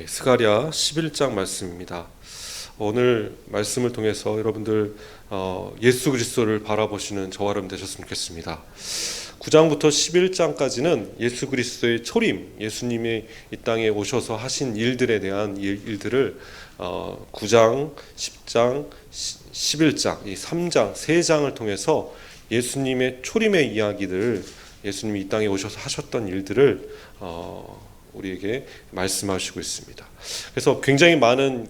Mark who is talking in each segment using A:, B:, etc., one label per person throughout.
A: 스가랴 11장 말씀입니다. 오늘 말씀을 통해서 여러분들 예수 그리스도를 바라보시는 저와 여러분 되셨으면 좋겠습니다. 9장부터 11장까지는 예수 그리스도의 초림, 예수님이 이 땅에 오셔서 하신 일들에 대한 일들을 9장, 10장, 11장, 이 3장, 3장을 통해서 예수님의 초림의 이야기들, 예수님이 이 땅에 오셔서 하셨던 일들을 우리에게 말씀하시고 있습니다. 그래서 굉장히 많은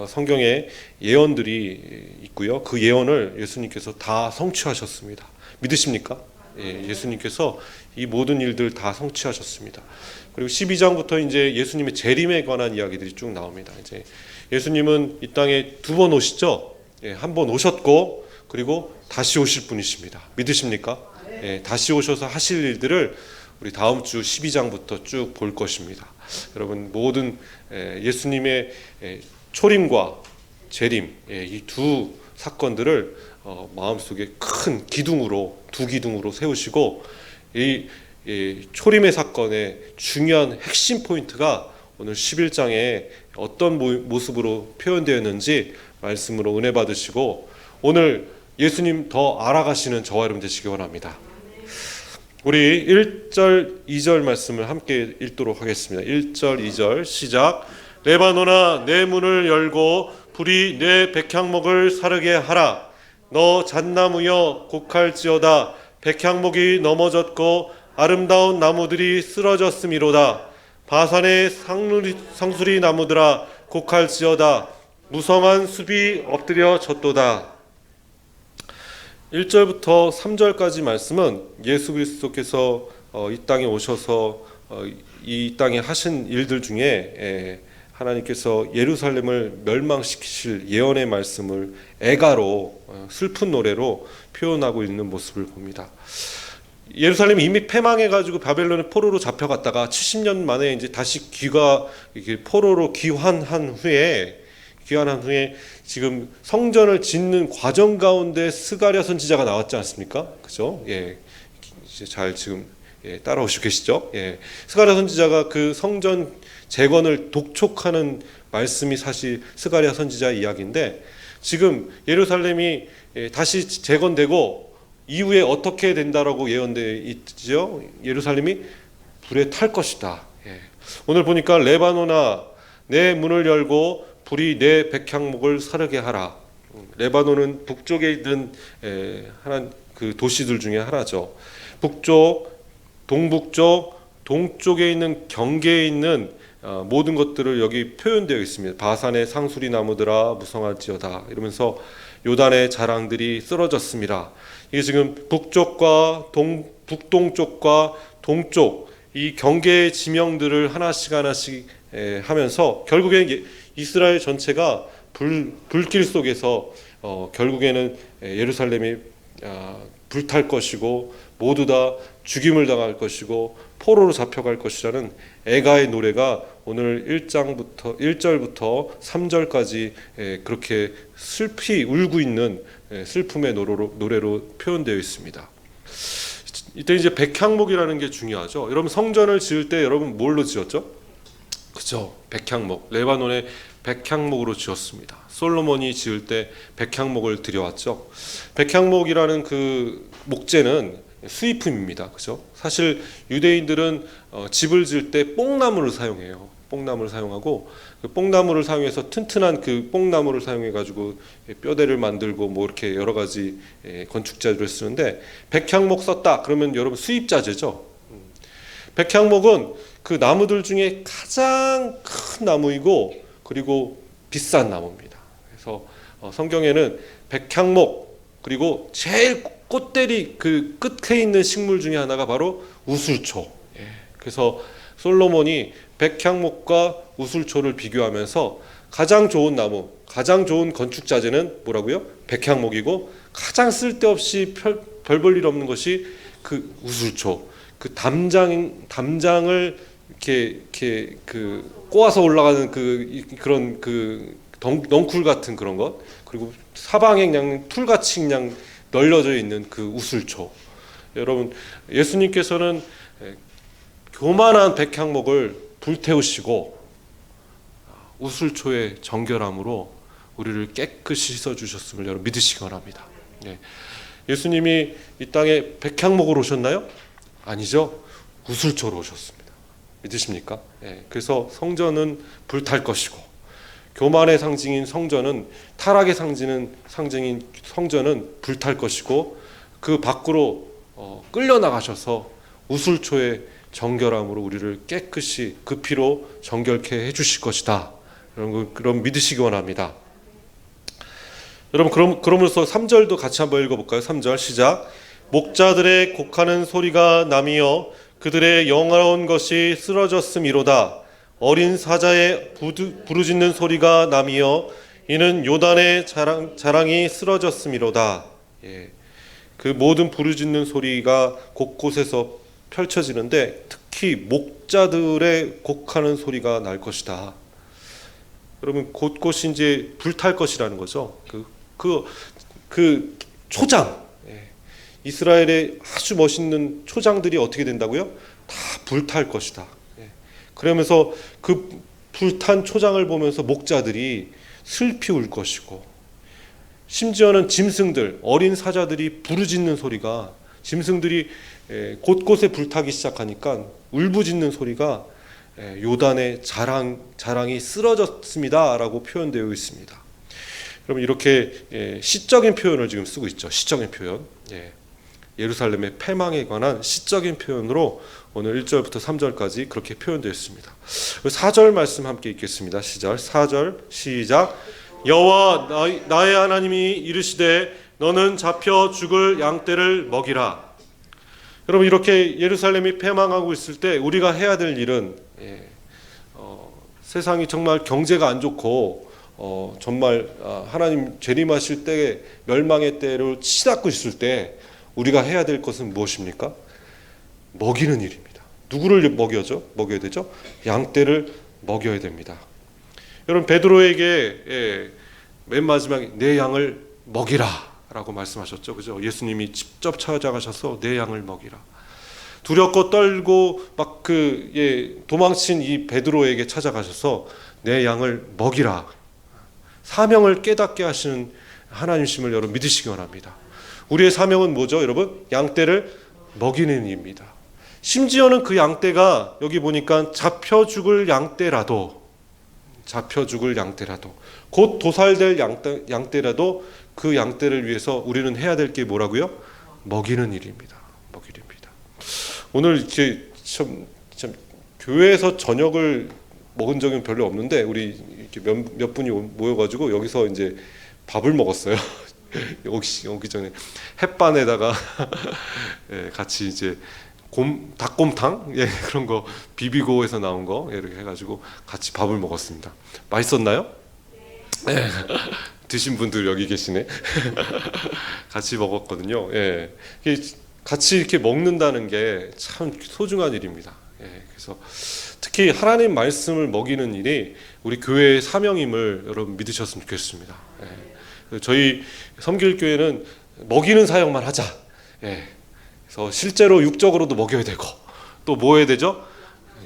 A: 성경에 예언들이 있고요. 그 예언을 예수님께서 다 성취하셨습니다. 믿으십니까? 예수님께서 이 모든 일들 다 성취하셨습니다. 그리고 12장부터 이제 예수님의 재림에 관한 이야기들이 쭉 나옵니다. 이제 예수님은 이 땅에 두 번 오시죠. 한 번 오셨고 그리고 다시 오실 분이십니다. 믿으십니까? 다시 오셔서 하실 일들을 우리 다음 주 12장부터 쭉 볼 것입니다. 여러분 모든 예수님의 초림과 재림 이 두 사건들을 마음속에 큰 기둥으로 두 기둥으로 세우시고 이 초림의 사건의 중요한 핵심 포인트가 오늘 11장에 어떤 모습으로 표현되었는지 말씀으로 은혜 받으시고 오늘 예수님 더 알아가시는 저와 여러분 되시기 원합니다. 우리 1절 2절 말씀을 함께 읽도록 하겠습니다. 1절 2절 시작. 레바논아 내 문을 열고 불이 내 백향목을 사르게 하라. 너 잣나무여 곡할지어다. 백향목이 넘어졌고 아름다운 나무들이 쓰러졌음이로다. 바산의 상수리 나무들아 곡할지어다. 무성한 숲이 엎드려졌도다. 1절부터 3절까지 말씀은 예수 그리스도께서 이 땅에 오셔서 이 땅에 하신 일들 중에 하나님께서 예루살렘을 멸망시키실 예언의 말씀을 애가로 슬픈 노래로 표현하고 있는 모습을 봅니다. 예루살렘이 이미 패망해가지고 바벨론의 포로로 잡혀갔다가 70년 만에 이제 다시 포로로 귀환한 후에 지금 성전을 짓는 과정 가운데 스가랴 선지자가 나왔지 않습니까? 그죠? 이제 잘 지금 따라오시고 계시죠? 스가랴 선지자가 그 성전 재건을 독촉하는 말씀이 사실 스가랴 선지자 이야기인데 지금 예루살렘이 다시 재건되고 이후에 어떻게 된다라고 예언되어 있죠? 예루살렘이 불에 탈 것이다. 오늘 보니까 레바논아 내 문을 열고 불이 내 백향목을 사르게 하라. 레바논은 북쪽에 있는 그 도시들 중에 하나죠. 북쪽, 동북쪽, 동쪽에 있는 경계에 있는 모든 것들을 여기 표현되어 있습니다. 바산의 상수리 나무들아 무성할지어다 이러면서 요단의 자랑들이 쓰러졌습니다. 이게 지금 북쪽과 북동쪽과 동쪽 이 경계의 지명들을 하나씩 하면서 결국에 이스라엘 전체가 불길 속에서 결국에는 예루살렘이 불탈 것이고 모두 다 죽임을 당할 것이고 포로로 잡혀갈 것이라는 애가의 노래가 오늘 1절부터 3절까지 그렇게 슬피 울고 있는 슬픔의 노래로 표현되어 있습니다. 이때 이제 백향목이라는 게 중요하죠. 여러분 성전을 지을 때 여러분 뭘로 지었죠? 그죠? 백향목. 레바논의 백향목으로 지었습니다. 솔로몬이 지을 때 백향목을 들여왔죠. 백향목이라는 그 목재는 수입품입니다. 그죠? 사실 유대인들은 집을 지을 때 뽕나무를 사용해요. 뽕나무를 사용하고 그 뽕나무를 사용해서 튼튼한 그 뽕나무를 사용해 가지고 뼈대를 만들고 뭐 이렇게 여러 가지 건축 자재를 쓰는데 백향목 썼다 그러면 여러분 수입 자재죠. 백향목은 그 나무들 중에 가장 큰 나무이고 그리고 비싼 나무입니다. 그래서 성경에는 백향목 그리고 제일 꽃대리 그 끝에 있는 식물 중에 하나가 바로 우슬초. 그래서 솔로몬이 백향목과 우슬초를 비교하면서 가장 좋은 나무, 가장 좋은 건축 자재는 뭐라고요? 백향목이고 가장 쓸데없이 별 볼 일 없는 것이 그 우슬초. 그 담장을 이렇게 꼬아서 올라가는 그런 넝쿨 같은 그런 것 그리고 사방에 그냥 풀같이 그냥 널려져 있는 그 우슬초. 여러분 예수님께서는 교만한 백향목을 불태우시고 우슬초의 정결함으로 우리를 깨끗이 씻어주셨음을 여러분 믿으시기 바랍니다. 예. 예수님이 이 땅에 백향목으로 오셨나요? 아니죠. 우슬초로 오셨습니다. 믿으십니까? 예. 그래서 성전은 불탈 것이고 교만의 상징인 성전은 타락의 상징인 성전은 불탈 것이고 그 밖으로 끌려나가셔서 우슬초의 정결함으로 우리를 깨끗이 그 피로 정결케 해주실 것이다. 그럼 믿으시기 원합니다. 여러분 그러면서 3절도 같이 한번 읽어볼까요? 3절 시작. 목자들의 곡하는 소리가 남이여 그들의 영화로운 것이 쓰러졌음이로다. 어린 사자의 부르짖는 소리가 남이여 이는 요단의 자랑이 쓰러졌음이로다. 예. 그 모든 부르짖는 소리가 곳곳에서 펼쳐지는데 특히 목자들의 곡하는 소리가 날 것이다. 여러분 곳곳이 이제 불탈 것이라는 거죠. 그 초장, 이스라엘의 아주 멋있는 초장들이 어떻게 된다고요? 다 불탈 것이다. 그러면서 그 불탄 초장을 보면서 목자들이 슬피 울 것이고 심지어는 짐승들, 어린 사자들이 부르짖는 소리가 짐승들이 곳곳에 불타기 시작하니까 울부짖는 소리가 요단의 자랑이 쓰러졌습니다라고 표현되어 있습니다. 그러면 이렇게 시적인 표현을 지금 쓰고 있죠. 시적인 표현. 예루살렘의 패망에 관한 시적인 표현으로 오늘 1절부터 3절까지 그렇게 표현되어 있습니다. 4절 말씀 함께 읽겠습니다. 4절 시작. 여호와 나의 하나님이 이르시되 너는 잡혀 죽을 양떼를 먹이라. 여러분 이렇게 예루살렘이 패망하고 있을 때 우리가 해야 될 일은 세상이 정말 경제가 안 좋고 정말 하나님 재림하실 때 멸망의 때를 치닫고 있을 때 우리가 해야 될 것은 무엇입니까? 먹이는 일입니다. 누구를 먹여야 되죠? 양떼를 먹여야 됩니다. 여러분 베드로에게 맨 마지막에 내 양을 먹이라 라고 말씀하셨죠. 그죠? 예수님이 직접 찾아가셔서 내 양을 먹이라. 두렵고 떨고 막 도망친 이 베드로에게 찾아가셔서 내 양을 먹이라. 사명을 깨닫게 하시는 하나님이심을 여러분 믿으시기 원합니다. 우리의 사명은 뭐죠, 여러분? 양떼를 먹이는 일입니다. 심지어는 그 양떼가 여기 보니까 잡혀 죽을 양떼라도 곧 도살될 양떼라도 그 양떼를 위해서 우리는 해야 될 게 뭐라고요? 먹이는 일입니다. 오늘 이렇게 참 교회에서 저녁을 먹은 적은 별로 없는데 우리 이렇게 몇 분이 모여가지고 여기서 이제 밥을 먹었어요. 오기 전에 햇반에다가 같이 이제 닭곰탕 그런 거 비비고 해서 나온 거 이렇게 해가지고 같이 밥을 먹었습니다. 맛있었나요? 네. 드신 분들 여기 계시네. 같이 먹었거든요. 같이 이렇게 먹는다는 게 참 소중한 일입니다. 그래서 특히 하나님 말씀을 먹이는 일이 우리 교회의 사명임을 여러분 믿으셨으면 좋겠습니다. 저희 섬길교회는 먹이는 사역만 하자. 그래서 실제로 육적으로도 먹여야 되고 또 뭐 해야 되죠?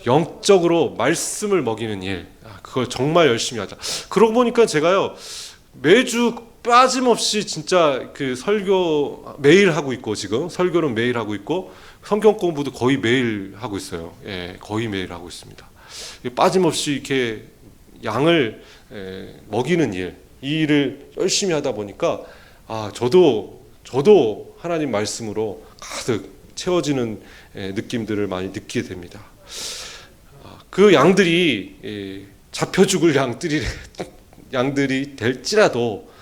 A: 영적으로 말씀을 먹이는 일. 그걸 정말 열심히 하자. 그러고 보니까 제가요 매주 빠짐없이 진짜 그 설교 매일 하고 있고 지금 설교는 매일 하고 있고 성경 공부도 거의 매일 하고 있어요. 거의 매일 하고 있습니다. 빠짐없이 이렇게 양을 먹이는 일, 이 일을 열심히 하다 보니까 저도 하나님 말씀으로 가득 채워지는 느낌들을 많이 느끼게 됩니다. 그 양들이 잡혀 죽을 양들이 될지라도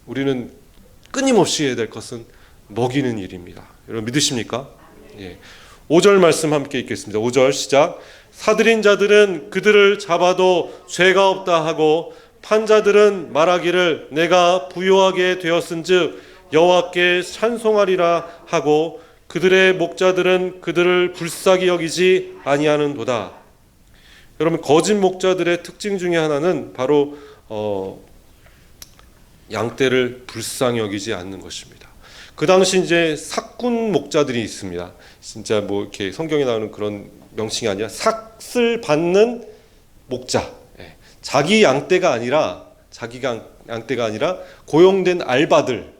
A: 우리는 끊임없이 해야 될 것은 먹이는 일입니다. 여러분 믿으십니까? 5절 말씀 함께 읽겠습니다. 5절 시작. 사들인 자들은 그들을 잡아도 죄가 없다 하고 판자들은 말하기를 내가 부요하게 되었은즉 여호와께 찬송하리라 하고 그들의 목자들은 그들을 불쌍히 여기지 아니하는도다. 여러분 거짓 목자들의 특징 중에 하나는 바로 양떼를 불쌍히 여기지 않는 것입니다. 그 당시 이제 삭군 목자들이 있습니다. 진짜 뭐 이렇게 성경에 나오는 그런 명칭이 아니라 삭을 받는 목자, 자기 양떼가 아니라 고용된 알바들,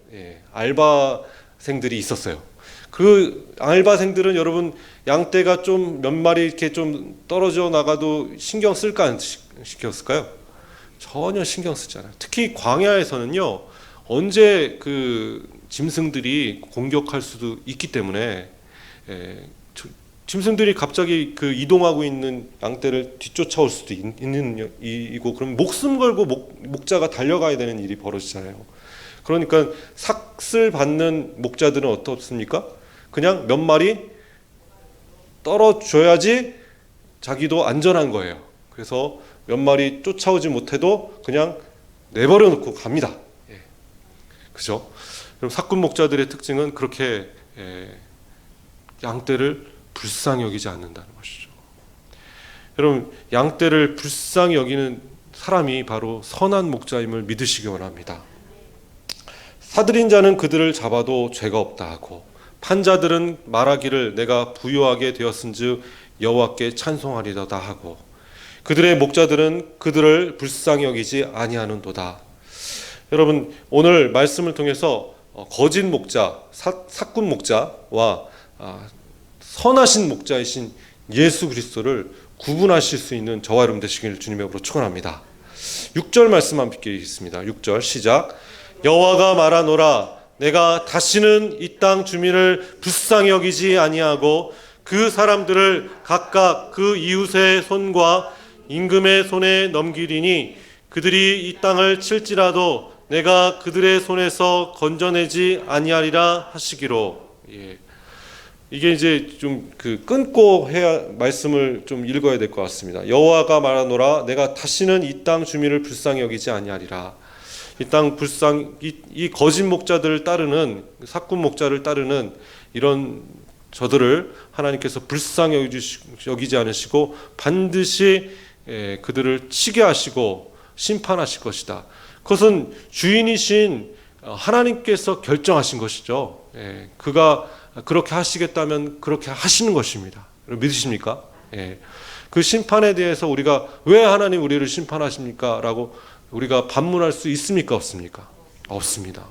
A: 알바생들이 있었어요. 그 알바생들은 여러분 양떼가 좀 몇 마리 이렇게 좀 떨어져 나가도 신경 쓸까 안 시켰을까요? 전혀 신경 쓰지 않아요. 특히 광야에서는요, 언제 그 짐승들이 공격할 수도 있기 때문에 짐승들이 갑자기 그 이동하고 있는 양떼를 뒤쫓아올 수도 있는 이고, 그럼 목숨 걸고 목자가 달려가야 되는 일이 벌어지잖아요. 그러니까 삭슬 받는 목자들은 어떻습니까? 그냥 몇 마리 떨어줘야지 자기도 안전한 거예요. 그래서 몇 마리 쫓아오지 못해도 그냥 내버려 놓고 갑니다. 그죠? 그럼 사꾼 목자들의 특징은 그렇게 양떼를 불쌍히 여기지 않는다는 것이죠. 여러분, 양떼를 불쌍히 여기는 사람이 바로 선한 목자임을 믿으시기 원합니다. 사들인 자는 그들을 잡아도 죄가 없다 하고, 판자들은 말하기를 내가 부유하게 되었은즉 여호와께 찬송하리로다 하고, 그들의 목자들은 그들을 불쌍히 여기지 아니하는도다. 여러분, 오늘 말씀을 통해서 거짓 목자, 사꾼 목자와 선하신 목자이신 예수 그리스도를 구분하실 수 있는 저와 여러분 되시길 주님의 이름으로 축원합니다. 6절 말씀 함께 읽겠습니다. 6절 시작. 여호와가 말하노라 내가 다시는 이 땅 주민을 불쌍히 여기지 아니하고 그 사람들을 각각 그 이웃의 손과 임금의 손에 넘기리니 그들이 이 땅을 칠지라도 내가 그들의 손에서 건져내지 아니하리라 하시기로. 이게 이제 좀 그 끊고 해야 말씀을 좀 읽어야 될 것 같습니다. 여호와가 말하노라 내가 다시는 이 땅 주민을 불쌍히 여기지 아니하리라. 이 땅 이 거짓 목자들을 따르는 사꾼 목자를 따르는 이런 저들을 하나님께서 불쌍히 여기지 않으시고 반드시 그들을 치게 하시고 심판하실 것이다. 그것은 주인이신 하나님께서 결정하신 것이죠. 그가 그렇게 하시겠다면 그렇게 하시는 것입니다. 믿으십니까? 그 심판에 대해서 우리가 왜 하나님 우리를 심판하십니까? 라고 우리가 반문할 수 있습니까? 없습니까? 없습니다.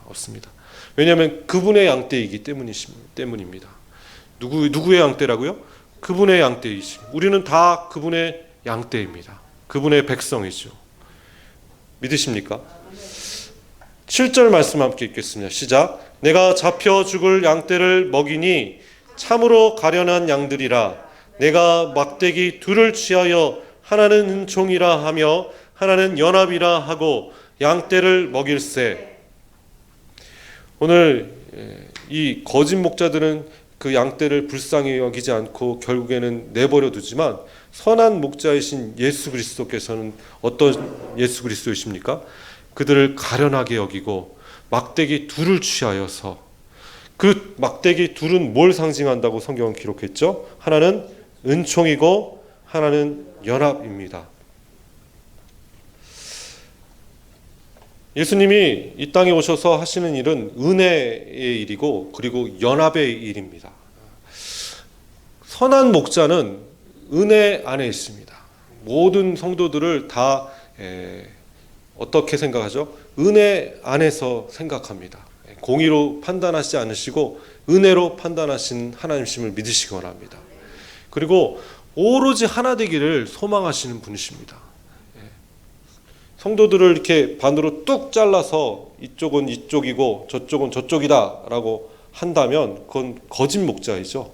A: 왜냐하면 그분의 양떼이기 때문입니다. 누구의 양떼라고요? 그분의 양떼이시. 우리는 다 그분의 양떼입니다. 그분의 백성이죠. 믿으십니까? 7절 말씀 함께 읽겠습니다. 시작. 내가 잡혀 죽을 양떼를 먹이니 참으로 가련한 양들이라. 내가 막대기 둘을 취하여 하나는 은총이라 하며 하나는 연합이라 하고 양떼를 먹일세. 오늘 이 거짓 목자들은 그 양떼를 불쌍히 여기지 않고 결국에는 내버려 두지만, 선한 목자이신 예수 그리스도께서는 어떤 예수 그리스도이십니까? 그들을 가련하게 여기고 막대기 둘을 취하여서, 그 막대기 둘은 뭘 상징한다고 성경은 기록했죠? 하나는 은총이고 하나는 연합입니다. 예수님이 이 땅에 오셔서 하시는 일은 은혜의 일이고 그리고 연합의 일입니다. 선한 목자는 은혜 안에 있습니다. 모든 성도들을 다 어떻게 생각하죠? 은혜 안에서 생각합니다. 공의로 판단하시지 않으시고 은혜로 판단하신 하나님심을 믿으시기 원합니다. 그리고 오로지 하나 되기를 소망하시는 분이십니다. 성도들을 이렇게 반으로 뚝 잘라서 이쪽은 이쪽이고 저쪽은 저쪽이다 라고 한다면 그건 거짓 목자이죠.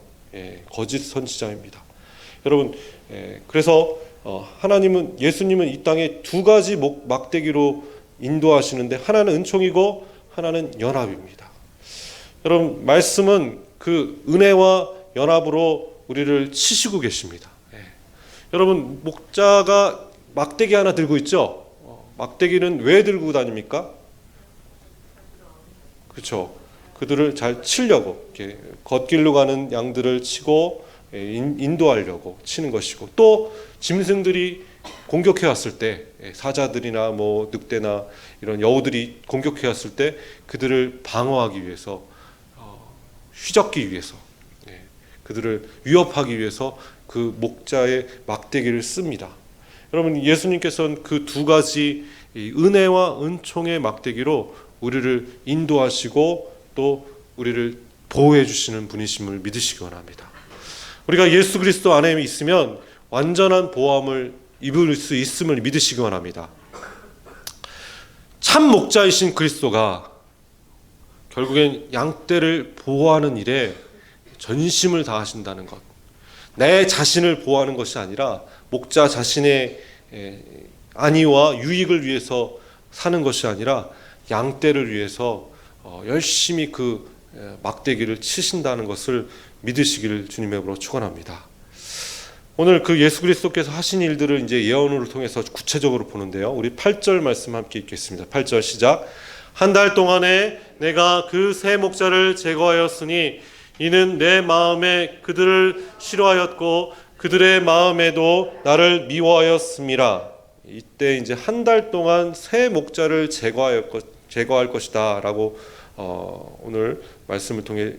A: 거짓 선지자입니다. 여러분, 그래서 하나님은, 예수님은 이 땅에 두 가지 막대기로 인도하시는데 하나는 은총이고 하나는 연합입니다. 여러분, 말씀은 그 은혜와 연합으로 우리를 치시고 계십니다. 여러분, 목자가 막대기 하나 들고 있죠? 막대기는 왜 들고 다닙니까? 그렇죠. 그들을 잘 치려고, 이렇게 걷길로 가는 양들을 치고 인도하려고 치는 것이고, 또 짐승들이 공격해 왔을 때, 사자들이나 뭐 늑대나 이런 여우들이 공격해 왔을 때 그들을 방어하기 위해서, 휘젓기 위해서, 그들을 위협하기 위해서 그 목자의 막대기를 씁니다. 여러분, 예수님께서는 그 두 가지 이 은혜와 은총의 막대기로 우리를 인도하시고 또 우리를 보호해 주시는 분이심을 믿으시기 원합니다. 우리가 예수 그리스도 안에 있으면 완전한 보호함을 입을 수 있음을 믿으시기 원합니다. 참 목자이신 그리스도가 결국엔 양떼를 보호하는 일에 전심을 다하신다는 것, 내 자신을 보호하는 것이 아니라 목자 자신의 안위와 유익을 위해서 사는 것이 아니라 양떼를 위해서 열심히 그 막대기를 치신다는 것을 믿으시기를 주님의 이름으로 축원합니다. 오늘 그 예수 그리스도께서 하신 일들을 이제 예언을 통해서 구체적으로 보는데요. 우리 8절 말씀 함께 읽겠습니다. 8절 시작. 한 달 동안에 내가 그 세 목자를 제거하였으니 이는 내 마음에 그들을 싫어하였고 그들의 마음에도 나를 미워하였음이라. 이때 이제 한 달 동안 새 목자를 제거할 것이다라고 오늘 말씀을 통해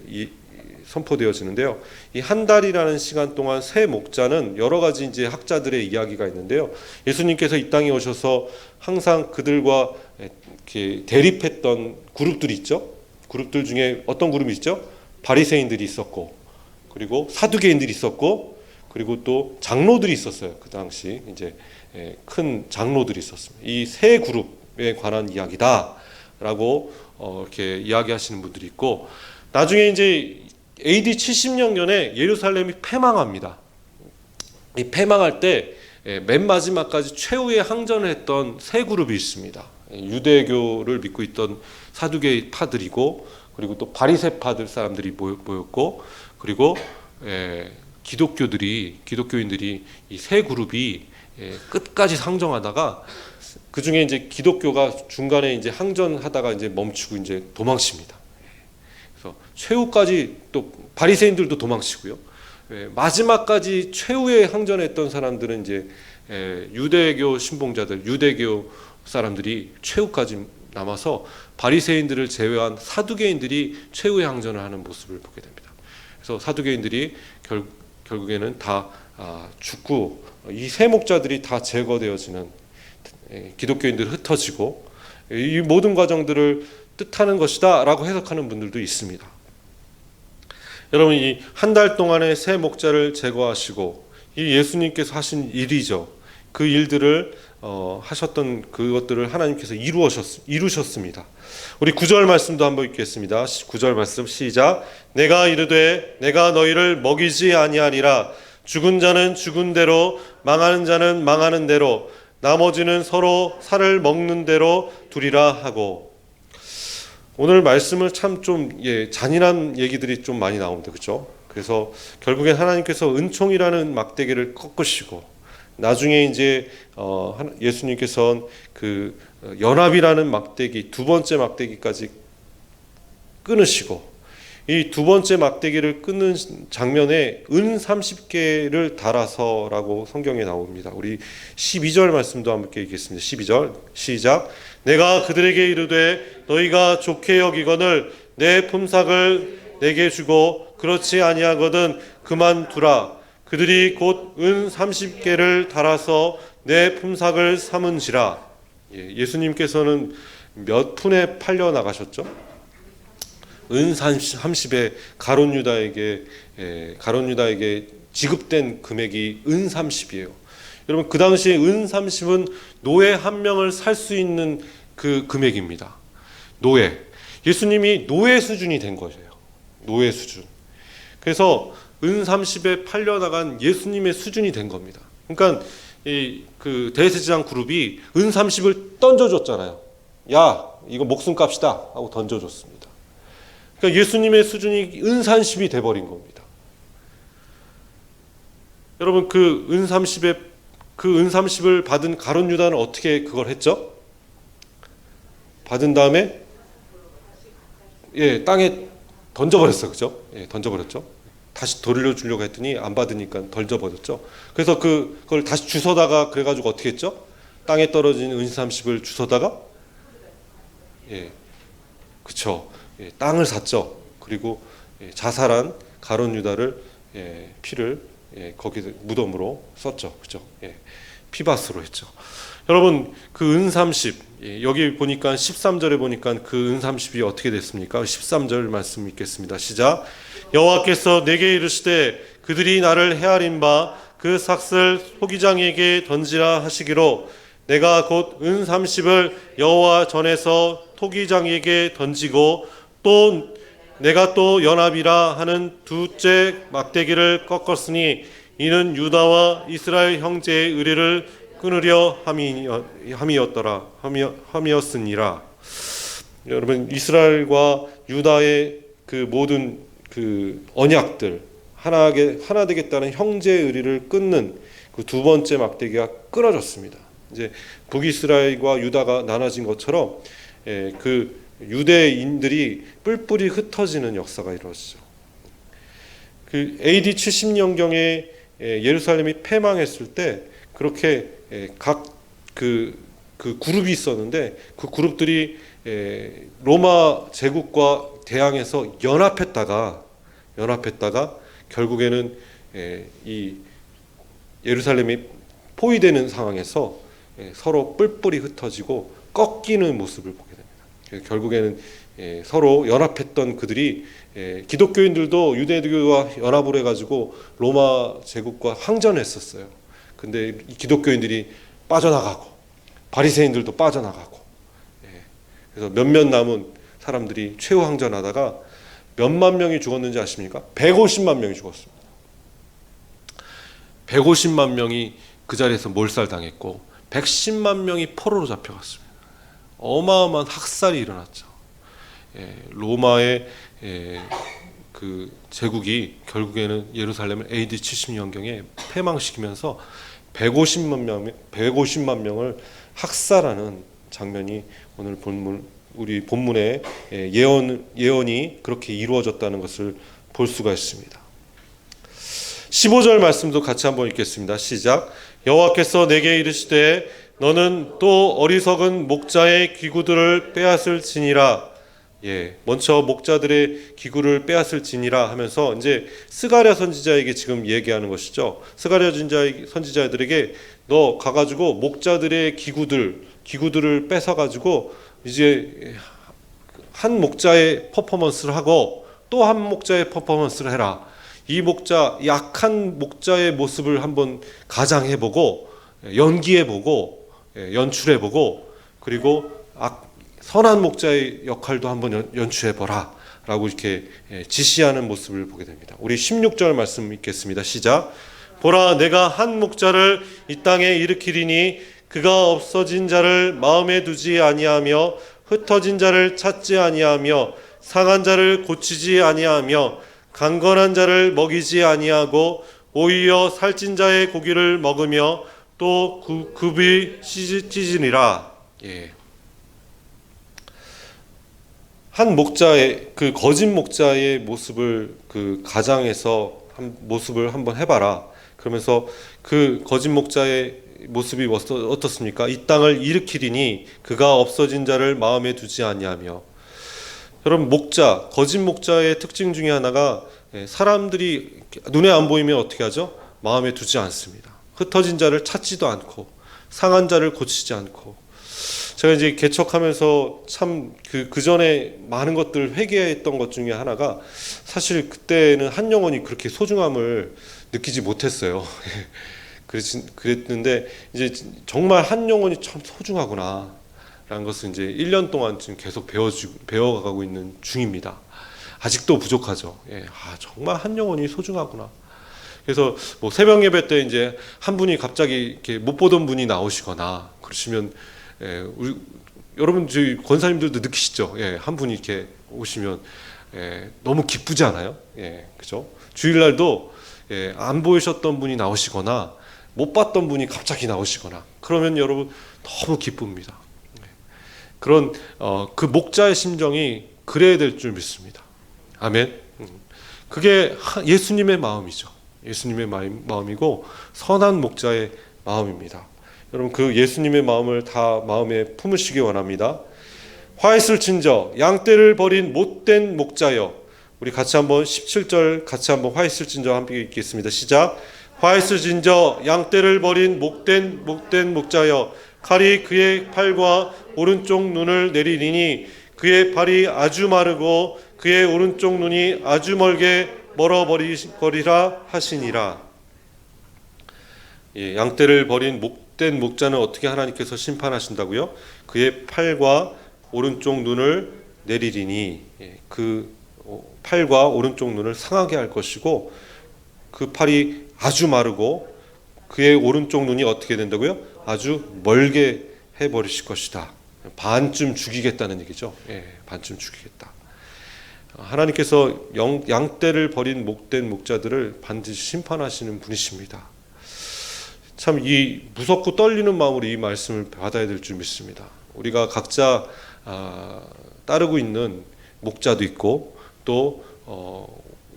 A: 선포되어지는데요. 이 한 달이라는 시간 동안 새 목자는 여러 가지 이제 학자들의 이야기가 있는데요. 예수님께서 이 땅에 오셔서 항상 그들과 이렇게 대립했던 그룹들이 있죠. 그룹들 중에 어떤 그룹이 있죠? 바리새인들이 있었고, 그리고 사두개인들이 있었고, 그리고 또 장로들이 있었어요. 그 당시 이제 큰 장로들이 있었습니다. 이 세 그룹에 관한 이야기다라고 이렇게 이야기하시는 분들이 있고, 나중에 이제 AD 70년경에 예루살렘이 패망합니다. 이 패망할 때 맨 마지막까지 최후의 항전을 했던 세 그룹이 있습니다. 유대교를 믿고 있던 사두개파들이고, 그리고 또 바리새파들 사람들이 모였고, 그리고 기독교인들이 이 세 그룹이 끝까지 상정하다가 그 중에 이제 기독교가 중간에 이제 항전하다가 이제 멈추고 이제 도망칩니다. 그래서 최후까지 또 바리새인들도 도망치고요. 마지막까지 최후의 항전했던 사람들은 이제 유대교 신봉자들, 유대교 사람들이 최후까지 남아서 바리새인들을 제외한 사두개인들이 최후의 항전을 하는 모습을 보게 됩니다. 그래서 사두개인들이 결국에는 다 죽고 이 세 목자들이 다 제거되어지는, 기독교인들이 흩어지고 이 모든 과정들을 뜻하는 것이다 라고 해석하는 분들도 있습니다. 여러분, 이 한 달 동안의 새 목자를 제거하시고 이 예수님께서 하신 일이죠. 그 일들을 하셨던 그것들을 하나님께서 이루셨습니다. 우리 9절 말씀도 한번 읽겠습니다. 9절 말씀 시작. 내가 이르되 내가 너희를 먹이지 아니하리라. 죽은 자는 죽은 대로, 망하는 자는 망하는 대로, 나머지는 서로 살을 먹는 대로 두리라 하고. 오늘 말씀을 참 좀 잔인한 얘기들이 좀 많이 나옵니다. 그렇죠? 그래서 결국엔 하나님께서 은총이라는 막대기를 꺾으시고, 나중에 이제 예수님께서는 그 연합이라는 막대기, 두 번째 막대기까지 끊으시고, 이 두 번째 막대기를 끊는 장면에 은 30개를 달아서라고 성경에 나옵니다. 우리 12절 말씀도 함께 읽겠습니다. 12절 시작. 내가 그들에게 이르되 너희가 좋게 여기거늘 내 품삯을 내게 주고 그렇지 아니하거든 그만두라. 그들이 곧 은 30개를 달아서 내 품삯을 삼은지라. 예수님께서는 몇 푼에 팔려 나가셨죠? 은 30에 가룟 유다에게 지급된 금액이 은 30이에요. 여러분, 그 당시에 은 30은 노예 한 명을 살 수 있는 그 금액입니다. 노예. 예수님이 노예 수준이 된 거예요. 노예 수준. 그래서 은 30에 팔려나간 예수님의 수준이 된 겁니다. 그러니까 그 대제사장 그룹이 은 30을 던져줬잖아요. 야, 이거 목숨값이다 하고 던져줬습니다. 그러니까 예수님의 수준이 은 30이 돼버린 겁니다. 여러분, 그 은 30을 받은 가룟 유다는 어떻게 그걸 했죠? 받은 다음에 땅에 던져버렸어, 그죠? 던져버렸죠. 다시 돌려주려고 했더니 안 받으니까 던져버렸죠. 그래서 그걸 다시 주워다가 그래가지고 어떻게 했죠? 땅에 떨어진 은 30을 주워다가 그쵸. 땅을 샀죠. 그리고 자살한 가룟 유다를 피를 거기 무덤으로 썼죠. 그죠? 피바스로 했죠. 여러분 그 은30 여기 보니까 13절에 보니까 그 은30이 어떻게 됐습니까? 13절 말씀 읽겠습니다. 시작. 여호와께서 내게 이르시되 그들이 나를 헤아린 바 그 삭슬 소기장에게 던지라 하시기로 내가 곧 은30을 여호와 전에서 토기장에게 던지고 또 내가 또 연합이라 하는 두째 막대기를 꺾었으니 이는 유다와 이스라엘 형제의 의뢰를 끊으려 함이었으니라. 여러분 이스라엘과 유다의 그 모든 그 언약들 하나 되겠다는 형제의 의리를 끊는 그 두 번째 막대기가 끊어졌습니다. 이제 북이스라엘과 유다가 나눠진 것처럼 그 유대인들이 뿔뿔이 흩어지는 역사가 이루어지죠. 그 AD 70년경에 예루살렘이 패망했을 때 그렇게 각 그 그룹이 있었는데 그 그룹들이 로마 제국과 대항해서 연합했다가 결국에는 이 예루살렘이 포위되는 상황에서 서로 뿔뿔이 흩어지고 꺾이는 모습을 보게 됩니다. 결국에는 서로 연합했던 그들이 기독교인들도 유대교와 연합을 해가지고 로마 제국과 항전했었어요. 근데 이 기독교인들이 빠져나가고 바리새인들도 빠져나가고 그래서 몇몇 남은 사람들이 최후 항전하다가 몇만 명이 죽었는지 아십니까? 150만 명이 죽었습니다. 150만 명이 그 자리에서 몰살당했고 110만 명이 포로로 잡혀갔습니다. 어마어마한 학살이 일어났죠. 로마의 그 제국이 결국에는 예루살렘을 AD 70년경에 패망시키면서 150만 명을 학살하는 장면이 오늘 우리 본문의 예언이 그렇게 이루어졌다는 것을 볼 수가 있습니다. 15절 말씀도 같이 한번 읽겠습니다. 시작. 여호와께서 내게 이르시되 너는 또 어리석은 목자의 기구들을 빼앗을지니라. 먼저 목자들의 기구를 빼앗을지니라 하면서 이제 스가랴 선지자에게 지금 얘기하는 것이죠. 스가랴 선지자들에게 너 가가지고 목자들의 기구들을 뺏어가지고 이제 한 목자의 퍼포먼스를 하고 또 한 목자의 퍼포먼스를 해라. 이 약한 목자의 모습을 한번 가장해보고 연기해보고 연출해보고 그리고 선한 목자의 역할도 한번 연출해보라 라고 이렇게 지시하는 모습을 보게 됩니다. 우리 16절 말씀 읽겠습니다. 시작. 보라 내가 한 목자를 이 땅에 일으키리니 그가 없어진 자를 마음에 두지 아니하며 흩어진 자를 찾지 아니하며 상한 자를 고치지 아니하며 강건한 자를 먹이지 아니하고 오히려 살찐 자의 고기를 먹으며 또 굽이 찢으니라. 한 목자의 그 거짓 목자의 모습을 그 가장해서 모습을 한번 해봐라. 그러면서 그 거짓 목자의 모습이 어떻습니까? 이 땅을 일으키리니 그가 없어진 자를 마음에 두지 아니하며. 여러분 거짓 목자의 특징 중에 하나가 사람들이 눈에 안 보이면 어떻게 하죠? 마음에 두지 않습니다. 흩어진 자를 찾지도 않고 상한 자를 고치지 않고. 제가 이제 개척하면서 참 그 전에 많은 것들을 회개했던 것 중에 하나가 사실 그때는 한 영혼이 그렇게 소중함을 느끼지 못했어요. 그랬는데 이제 정말 한 영혼이 참 소중하구나 라는 것을 이제 1년 동안 지금 계속 배워가고 있는 중입니다. 아직도 부족하죠. 정말 한 영혼이 소중하구나. 그래서 뭐 새벽 예배 때 이제 한 분이 갑자기 이렇게 못 보던 분이 나오시거나 그러시면 여러분 저희 권사님들도 느끼시죠? 한 분이 이렇게 오시면 너무 기쁘지 않아요? 그죠? 주일날도 안 보이셨던 분이 나오시거나 못 봤던 분이 갑자기 나오시거나 그러면 여러분 너무 기쁩니다. 그런 그 목자의 심정이 그래야 될 줄 믿습니다. 아멘. 그게 예수님의 마음이죠. 예수님의 마음이고 선한 목자의 마음입니다. 여러분 그 예수님의 마음을 다 마음에 품으시기 원합니다. 화했을 친저 양떼를 버린 못된 목자여. 우리 같이 한번 17절 같이 한번 화했을 친저 함께 읽겠습니다. 시작. 화이스진저 양떼를 버린 목된 목자여, 칼이 그의 팔과 오른쪽 눈을 내리리니 그의 팔이 아주 마르고 그의 오른쪽 눈이 아주 멀게 멀어버리리라 하시니라. 예, 양떼를 버린 목된 목자는 어떻게 하나님께서 심판하신다고요? 그의 팔과 오른쪽 눈을 내리리니, 예, 그 팔과 오른쪽 눈을 상하게 할 것이고, 그 팔이 아주 마르고 그의 오른쪽 눈이 어떻게 된다고요? 아주 멀게 해버리실 것이다. 반쯤 죽이겠다는 얘기죠. 예, 반쯤 죽이겠다. 하나님께서 양떼를 버린 목된 목자들을 반드시 심판하시는 분이십니다. 참 이 무섭고 떨리는 마음으로 이 말씀을 받아야 될 줄 믿습니다. 우리가 각자 따르고 있는 목자도 있고, 또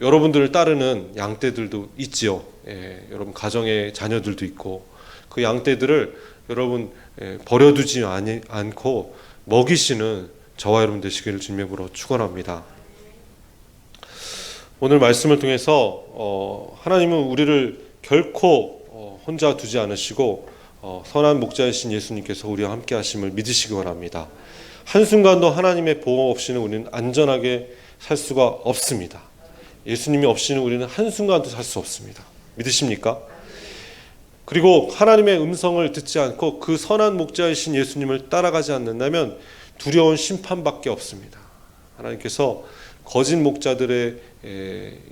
A: 여러분들을 따르는 양떼들도 있지요. 예, 여러분 가정의 자녀들도 있고, 그 양떼들을 여러분 버려두지 않고 먹이시는 저와 여러분 되시기를 주님으로 축원합니다. 오늘 말씀을 통해서 하나님은 우리를 결코 혼자 두지 않으시고 선한 목자이신 예수님께서 우리와 함께 하심을 믿으시기 바랍니다. 한순간도 하나님의 보호 없이는 우리는 안전하게 살 수가 없습니다. 예수님이 없이는 우리는 한순간도 살 수 없습니다. 믿으십니까? 그리고 하나님의 음성을 듣지 않고 그 선한 목자이신 예수님을 따라가지 않는다면 두려운 심판밖에 없습니다. 하나님께서 거짓 목자들의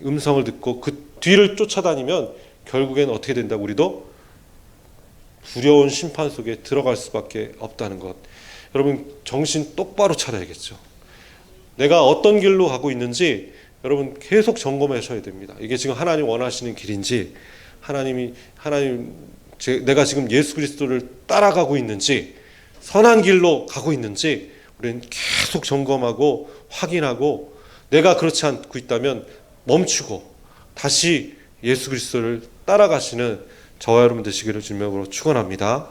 A: 음성을 듣고 그 뒤를 쫓아다니면 결국엔 어떻게 된다고? 우리도 두려운 심판 속에 들어갈 수밖에 없다는 것. 여러분 정신 똑바로 차려야겠죠. 내가 어떤 길로 가고 있는지 여러분 계속 점검하셔야 됩니다. 이게 지금 하나님 원하시는 길인지, 내가 지금 예수 그리스도를 따라가고 있는지, 선한 길로 가고 있는지 우리는 계속 점검하고 확인하고, 내가 그렇지 않고 있다면 멈추고 다시 예수 그리스도를 따라가시는 저와 여러분 되시기를 주님으로 축원합니다.